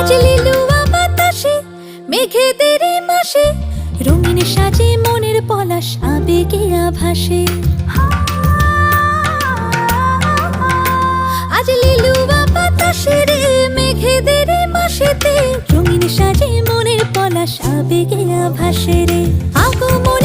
আজ লিলুয়া বাতাসে মেঘেদের মাসে রঙিন সাজে মনের পলাশ আবেগে আভাসে। আজ লিলুয়া বাতাসে রে মেঘেদের মাসেতে রঙিন সাজে মনের পলাশ আবেগে আভাসে রে। আগমন